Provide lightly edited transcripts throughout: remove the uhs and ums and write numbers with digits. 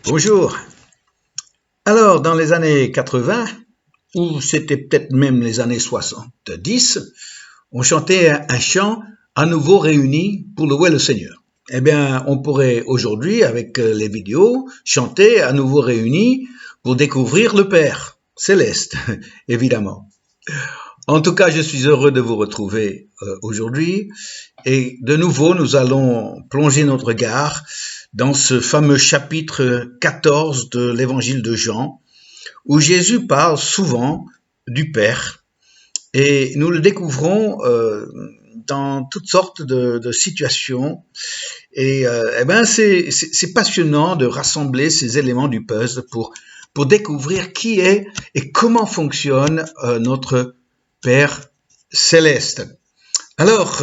Bonjour. Alors, dans les années 80, ou c'était peut-être même les années 70, on chantait un chant à nouveau réunis pour louer le Seigneur. Eh bien, on pourrait aujourd'hui, avec les vidéos, chanter à nouveau réunis pour découvrir le Père céleste, évidemment. En tout cas, je suis heureux de vous retrouver aujourd'hui et de nouveau, nous allons plonger notre regard dans ce fameux chapitre 14 de l'évangile de Jean, où Jésus parle souvent du Père et nous le découvrons dans toutes sortes de situations et c'est passionnant de rassembler ces éléments du puzzle pour découvrir qui est et comment fonctionne notre Père céleste. Alors,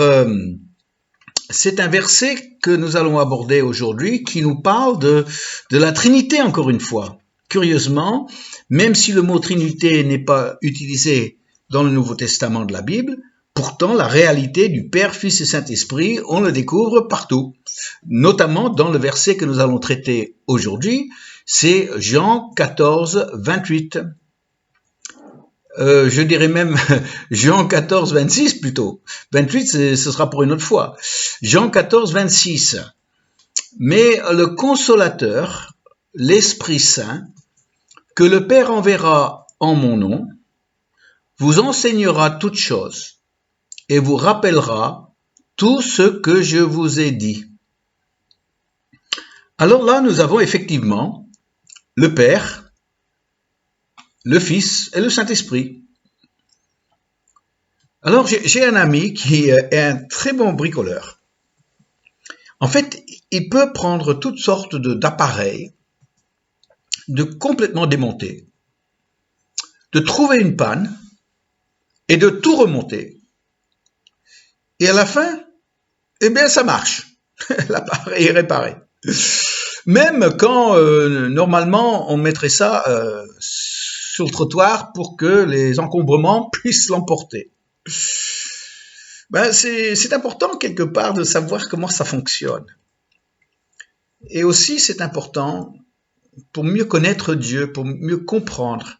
c'est un verset que nous allons aborder aujourd'hui qui nous parle de la Trinité encore une fois. Curieusement, même si le mot Trinité n'est pas utilisé dans le Nouveau Testament de la Bible, pourtant la réalité du Père, Fils et Saint-Esprit, on le découvre partout. Notamment dans le verset que nous allons traiter aujourd'hui, c'est Jean 14, 28. Je dirais même Jean 14, 26 plutôt. 28, ce sera pour une autre fois. Jean 14, 26. Mais le Consolateur, l'Esprit Saint, que le Père enverra en mon nom, vous enseignera toutes choses et vous rappellera tout ce que je vous ai dit. Alors là, nous avons effectivement le Père, le Fils et le Saint-Esprit. Alors, j'ai un ami qui est un très bon bricoleur. En fait, il peut prendre toutes sortes d'appareils, de complètement démonter, de trouver une panne et de tout remonter. Et à la fin, eh bien, ça marche. L'appareil est réparé. Même quand, normalement, on mettrait ça sur le trottoir pour que les encombrements puissent l'emporter. C'est important quelque part de savoir comment ça fonctionne. Et aussi, c'est important pour mieux connaître Dieu, pour mieux comprendre,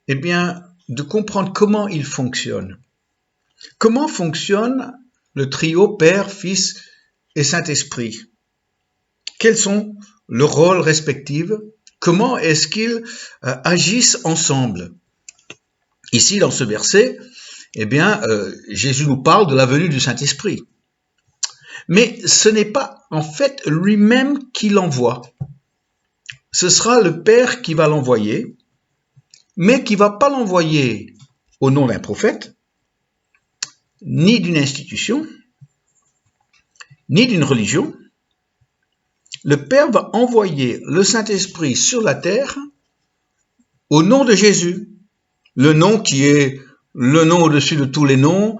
eh bien, de comprendre comment il fonctionne. Comment fonctionne le trio Père, Fils et Saint-Esprit? Quels sont leurs rôles respectifs? Comment est-ce qu'ils agissent ensemble? Ici, dans ce verset, eh bien, Jésus nous parle de la venue du Saint-Esprit. Mais ce n'est pas en fait lui-même qui l'envoie. Ce sera le Père qui va l'envoyer, mais qui ne va pas l'envoyer au nom d'un prophète, ni d'une institution, ni d'une religion. Le Père va envoyer le Saint-Esprit sur la terre au nom de Jésus, le nom qui est le nom au-dessus de tous les noms,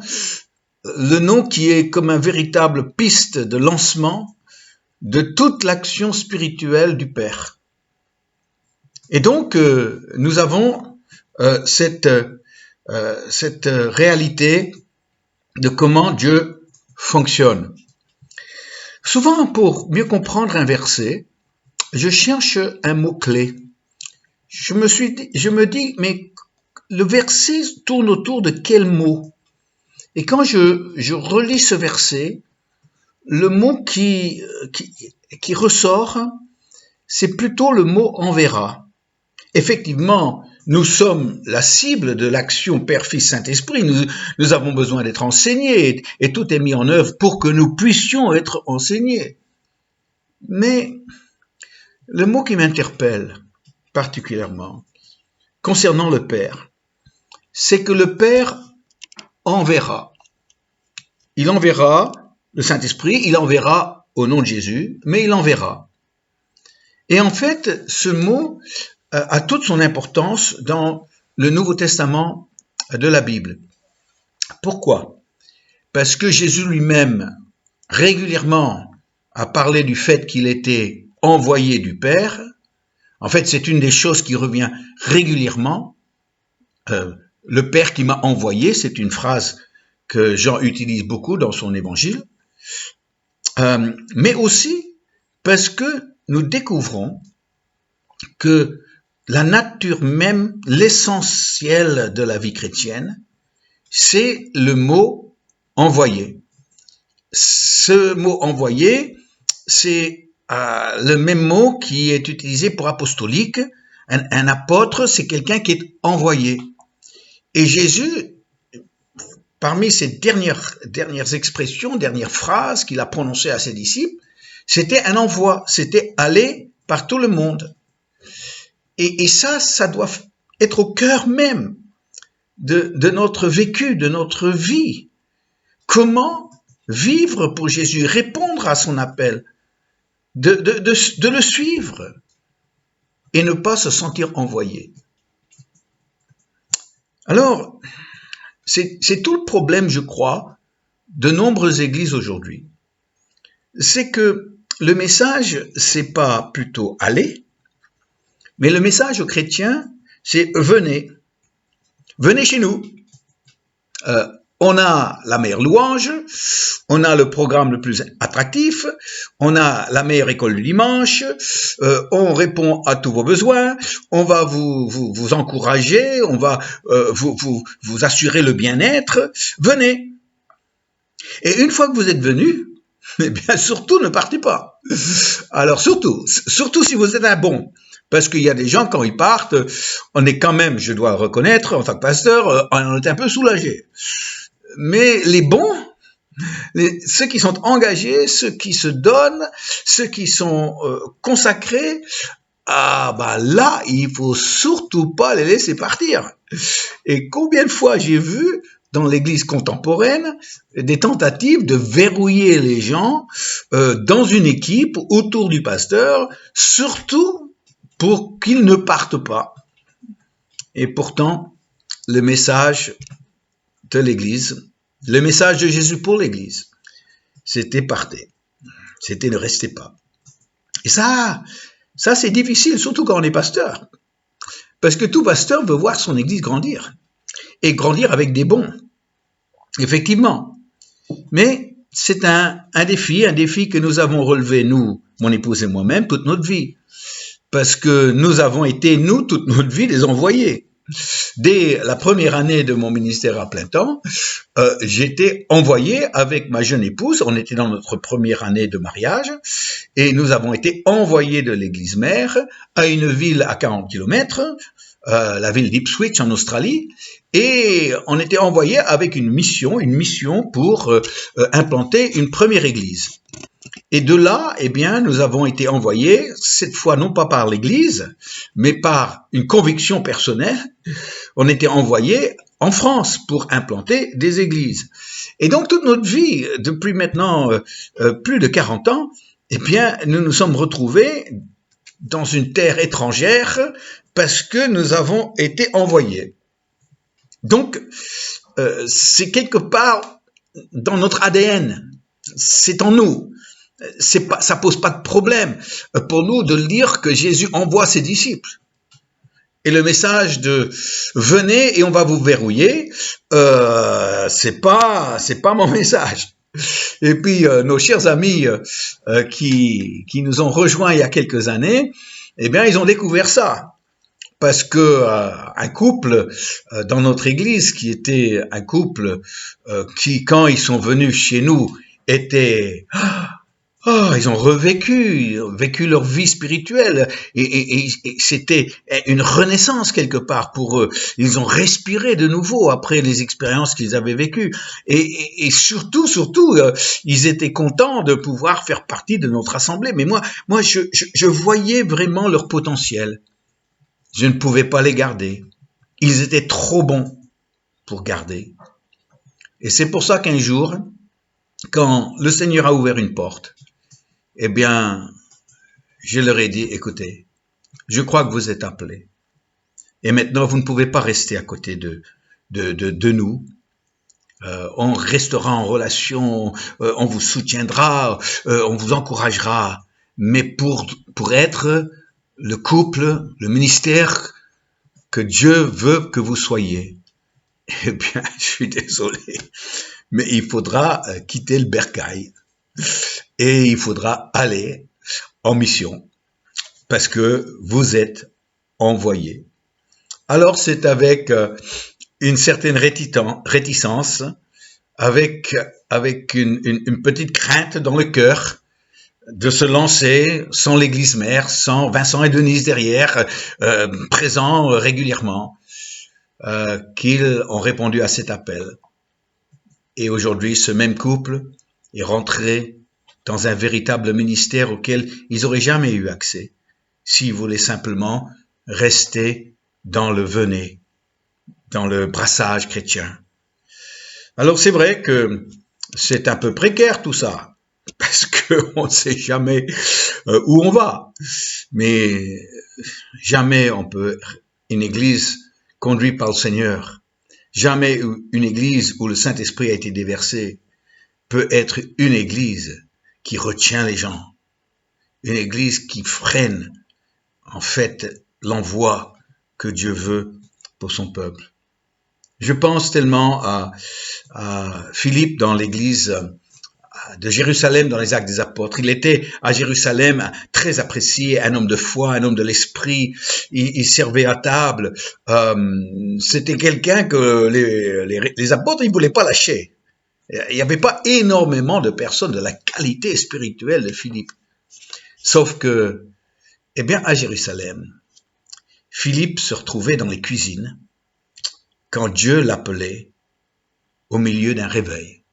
le nom qui est comme un véritable piste de lancement de toute l'action spirituelle du Père. Et donc, nous avons cette réalité de comment Dieu fonctionne. Souvent, pour mieux comprendre un verset, je cherche un mot-clé. Je me dis, mais le verset tourne autour de quel mot? Et quand je relis ce verset, le mot qui ressort, c'est plutôt le mot enverra. Effectivement, nous sommes la cible de l'action Père, Fils, Saint-Esprit. Nous avons besoin d'être enseignés et tout est mis en œuvre pour que nous puissions être enseignés. Mais le mot qui m'interpelle particulièrement concernant le Père, c'est que le Père enverra. Il enverra le Saint-Esprit, il enverra au nom de Jésus, mais il enverra. Et en fait, ce mot a toute son importance dans le Nouveau Testament de la Bible. Pourquoi? Parce que Jésus lui-même, régulièrement, a parlé du fait qu'il était envoyé du Père. En fait, c'est une des choses qui revient régulièrement. Le Père qui m'a envoyé, c'est une phrase que Jean utilise beaucoup dans son évangile. Mais aussi parce que nous découvrons que la nature même, l'essentiel de la vie chrétienne, c'est le mot envoyé. Ce mot envoyé, c'est le même mot qui est utilisé pour apostolique. Un apôtre, c'est quelqu'un qui est envoyé. Et Jésus, parmi ses dernières expressions, dernières phrases qu'il a prononcées à ses disciples, c'était un envoi, c'était aller par tout le monde. Et ça doit être au cœur même de notre vécu, de notre vie. Comment vivre pour Jésus, répondre à son appel, de le suivre et ne pas se sentir envoyé. Alors, c'est tout le problème, je crois, de nombreuses églises aujourd'hui. C'est que le message, c'est pas plutôt aller, mais le message aux chrétiens, c'est venez chez nous. On a la meilleure louange, on a le programme le plus attractif, on a la meilleure école du dimanche, on répond à tous vos besoins, on va vous encourager, on va vous assurer le bien-être. Venez. Et une fois que vous êtes venus, eh bien surtout ne partez pas. Alors surtout si vous êtes un bon. Parce qu'il y a des gens, quand ils partent, on est quand même, je dois reconnaître, en tant que pasteur, on est un peu soulagé. Mais les bons, ceux qui sont engagés, ceux qui se donnent, ceux qui sont consacrés, là, il faut surtout pas les laisser partir. Et combien de fois j'ai vu dans l'église contemporaine des tentatives de verrouiller les gens dans une équipe autour du pasteur, surtout pour qu'ils ne partent pas. Et pourtant, le message de l'Église, le message de Jésus pour l'Église, c'était partez, c'était ne restez pas. Et ça c'est difficile, surtout quand on est pasteur, parce que tout pasteur veut voir son Église grandir, et grandir avec des bons, effectivement. Mais c'est un défi que nous avons relevé, nous, mon épouse et moi-même, toute notre vie, parce que nous avons été, nous, toute notre vie, des envoyés. Dès la première année de mon ministère à plein temps, j'étais envoyé avec ma jeune épouse, on était dans notre première année de mariage, et nous avons été envoyés de l'église mère à une ville à 40 km, la ville d'Ipswich en Australie, et on était envoyés avec une mission pour implanter une première église. Et de là, eh bien, nous avons été envoyés, cette fois non pas par l'Église, mais par une conviction personnelle, on était envoyés en France pour implanter des églises. Et donc toute notre vie, depuis maintenant plus de 40 ans, eh bien, nous nous sommes retrouvés dans une terre étrangère parce que nous avons été envoyés. Donc, c'est quelque part dans notre ADN, c'est en nous. Ça pose pas de problème pour nous de lire que Jésus envoie ses disciples. Et le message de venez et on va vous verrouiller, c'est pas mon message. Et puis nos chers amis qui nous ont rejoints il y a quelques années, eh bien ils ont découvert ça. Parce que un couple dans notre église qui était un couple qui quand ils sont venus chez nous était ils ont vécu leur vie spirituelle et c'était une renaissance quelque part pour eux. Ils ont respiré de nouveau après les expériences qu'ils avaient vécues et surtout, ils étaient contents de pouvoir faire partie de notre assemblée. Mais moi, je voyais vraiment leur potentiel. Je ne pouvais pas les garder. Ils étaient trop bons pour garder. Et c'est pour ça qu'un jour, quand le Seigneur a ouvert une porte, eh bien, je leur ai dit, écoutez, je crois que vous êtes appelés. Et maintenant, vous ne pouvez pas rester à côté de nous. On restera en relation, on vous soutiendra, on vous encouragera. Mais pour être le couple, le ministère que Dieu veut que vous soyez, eh bien, je suis désolé, mais il faudra quitter le bercail. Et il faudra aller en mission. parce que vous êtes envoyés. Alors c'est avec une certaine réticence, avec une petite crainte dans le cœur, de se lancer sans l'église mère, sans Vincent et Denise derrière, présents régulièrement, qu'ils ont répondu à cet appel. Et aujourd'hui, ce même couple est rentré dans un véritable ministère auquel ils n'auraient jamais eu accès, s'ils voulaient simplement rester dans le venet, dans le brassage chrétien. Alors c'est vrai que c'est un peu précaire tout ça, parce qu'on ne sait jamais où on va. Mais jamais on peut, une église conduite par le Seigneur, jamais une église où le Saint-Esprit a été déversé peut être une église qui retient les gens, une église qui freine en fait l'envoi que Dieu veut pour son peuple. Je pense tellement à Philippe dans l'église de Jérusalem dans les Actes des Apôtres. Il était à Jérusalem très apprécié, un homme de foi, un homme de l'esprit. Il servait à table. C'était quelqu'un que les apôtres ils voulaient pas lâcher. Il n'y avait pas énormément de personnes de la qualité spirituelle de Philippe. Sauf que, eh bien, à Jérusalem, Philippe se retrouvait dans les cuisines quand Dieu l'appelait au milieu d'un réveil.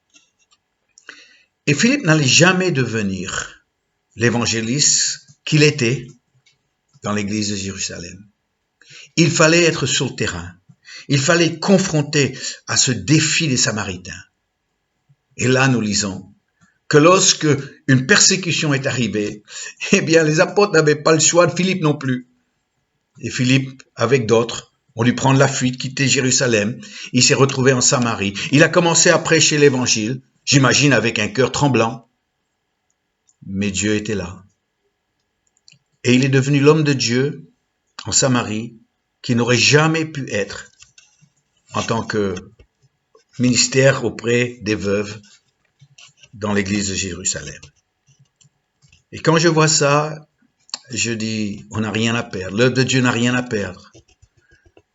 Et Philippe n'allait jamais devenir l'évangéliste qu'il était dans l'église de Jérusalem. Il fallait être sur le terrain. Il fallait confronter à ce défi des Samaritains. Et là, nous lisons que lorsque une persécution est arrivée, eh bien, les apôtres n'avaient pas le choix, Philippe non plus. Et Philippe, avec d'autres, ont dû prendre la fuite, quitter Jérusalem. Il s'est retrouvé en Samarie. Il a commencé à prêcher l'évangile, j'imagine avec un cœur tremblant. Mais Dieu était là. Et il est devenu l'homme de Dieu en Samarie qui n'aurait jamais pu être en tant que ministère auprès des veuves dans l'église de Jérusalem. Et quand je vois ça, je dis, on n'a rien à perdre. L'œuvre de Dieu n'a rien à perdre.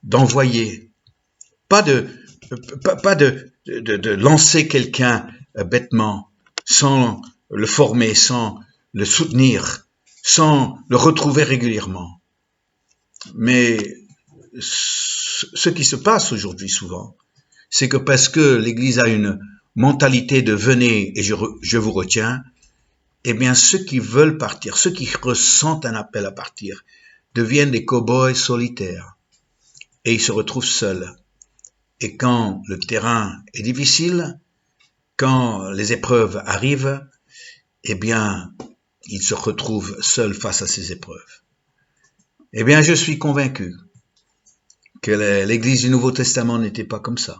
D'envoyer, pas de lancer quelqu'un bêtement, sans le former, sans le soutenir, sans le retrouver régulièrement. Mais ce qui se passe aujourd'hui souvent, c'est que parce que l'Église a une mentalité de venez et je vous retiens, eh bien ceux qui veulent partir, ceux qui ressentent un appel à partir, deviennent des cow-boys solitaires et ils se retrouvent seuls. Et quand le terrain est difficile, quand les épreuves arrivent, eh bien ils se retrouvent seuls face à ces épreuves. Eh bien je suis convaincu que l'Église du Nouveau Testament n'était pas comme ça,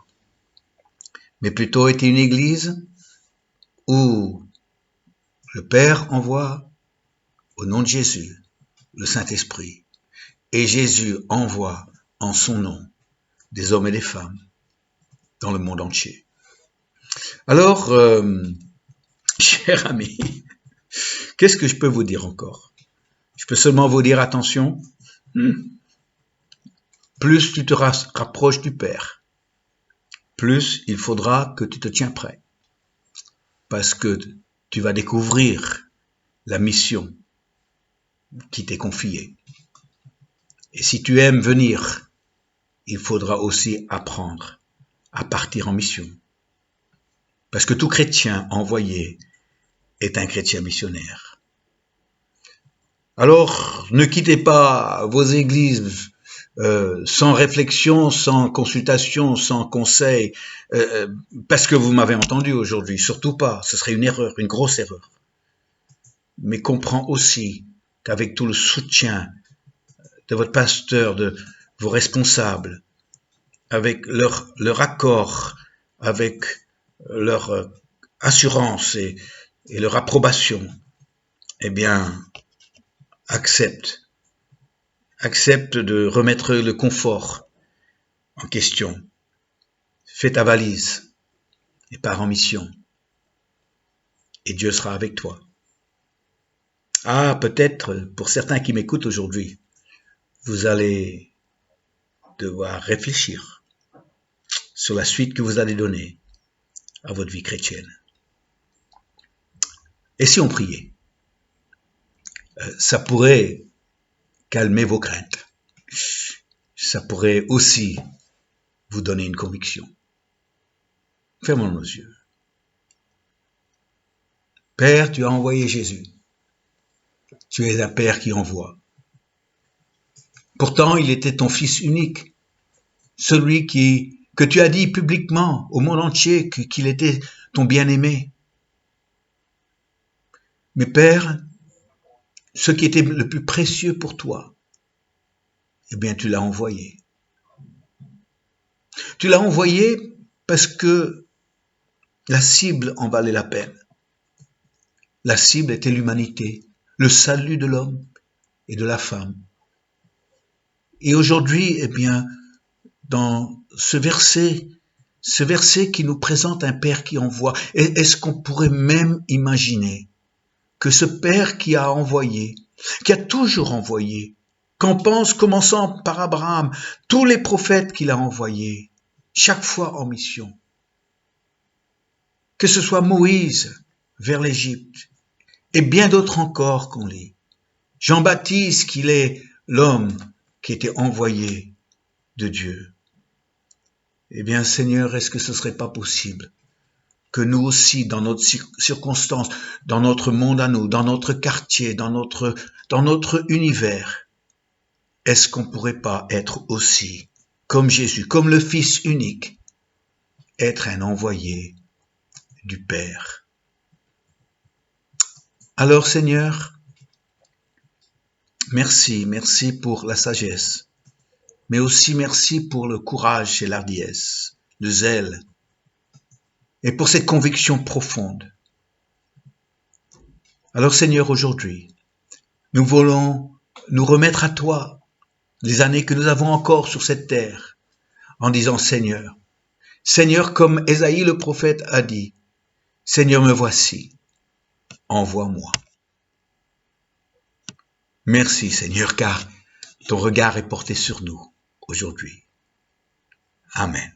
mais plutôt était une Église où le Père envoie au nom de Jésus le Saint-Esprit et Jésus envoie en son nom des hommes et des femmes dans le monde entier. Alors, chers amis, qu'est-ce que je peux vous dire encore? Je peux seulement vous dire attention, plus tu te rapproches du Père, plus il faudra que tu te tiens prêt, parce que tu vas découvrir la mission qui t'est confiée. Et si tu aimes venir, il faudra aussi apprendre à partir en mission. Parce que tout chrétien envoyé est un chrétien missionnaire. Alors, ne quittez pas vos églises sans réflexion, sans consultation, sans conseil, parce que vous m'avez entendu aujourd'hui. Surtout pas, ce serait une erreur, une grosse erreur. Mais comprends aussi qu'avec tout le soutien de votre pasteur, de vos responsables, avec leur accord, avec leur assurance et leur approbation, eh bien, accepte de remettre le confort en question. Fais ta valise et pars en mission. Et Dieu sera avec toi. Ah, peut-être pour certains qui m'écoutent aujourd'hui, vous allez devoir réfléchir sur la suite que vous allez donner à votre vie chrétienne. Et si on priait, ça pourrait calmer vos craintes. Ça pourrait aussi vous donner une conviction. Fermons nos yeux. Père, tu as envoyé Jésus. Tu es un Père qui envoie. Pourtant, il était ton Fils unique, celui que tu as dit publiquement au monde entier qu'il était ton bien-aimé. Mais Père, ce qui était le plus précieux pour toi, eh bien, tu l'as envoyé. Tu l'as envoyé parce que la cible en valait la peine. La cible était l'humanité, le salut de l'homme et de la femme. Et aujourd'hui, eh bien, dans ce verset qui nous présente un Père qui envoie, est-ce qu'on pourrait même imaginer que ce Père qui a envoyé, qui a toujours envoyé, qu'en pense, commençant par Abraham, tous les prophètes qu'il a envoyés, chaque fois en mission, que ce soit Moïse vers l'Égypte, et bien d'autres encore qu'on lit, Jean-Baptiste qu'il est l'homme qui était envoyé de Dieu. Eh bien, Seigneur, est-ce que ce serait pas possible que nous aussi, dans notre circonstance, dans notre monde à nous, dans notre quartier, dans notre univers, est-ce qu'on pourrait pas être aussi, comme Jésus, comme le Fils unique, être un envoyé du Père? Alors, Seigneur, merci pour la sagesse, mais aussi merci pour le courage et l'hardiesse, le zèle, et pour cette conviction profonde. Alors Seigneur, aujourd'hui, nous voulons nous remettre à toi les années que nous avons encore sur cette terre, en disant Seigneur, comme Ésaïe le prophète a dit, Seigneur, me voici, envoie-moi. Merci Seigneur, car ton regard est porté sur nous aujourd'hui. Amen.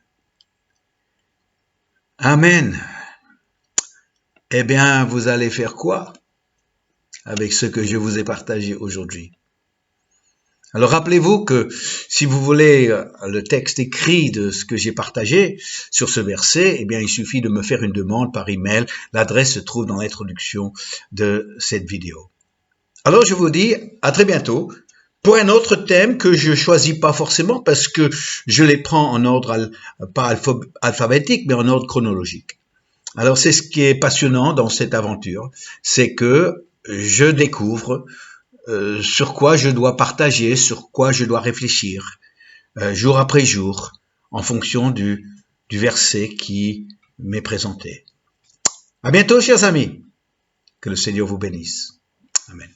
Amen. Eh bien, vous allez faire quoi avec ce que je vous ai partagé aujourd'hui? Alors rappelez-vous que si vous voulez le texte écrit de ce que j'ai partagé sur ce verset, eh bien il suffit de me faire une demande par email. L'adresse se trouve dans l'introduction de cette vidéo. Alors je vous dis à très bientôt pour un autre thème que je choisis pas forcément parce que je les prends en ordre pas alphabétique mais en ordre chronologique. Alors c'est ce qui est passionnant dans cette aventure, c'est que je découvre sur quoi je dois partager, sur quoi je dois réfléchir, jour après jour, en fonction du verset qui m'est présenté. À bientôt, chers amis. Que le Seigneur vous bénisse. Amen.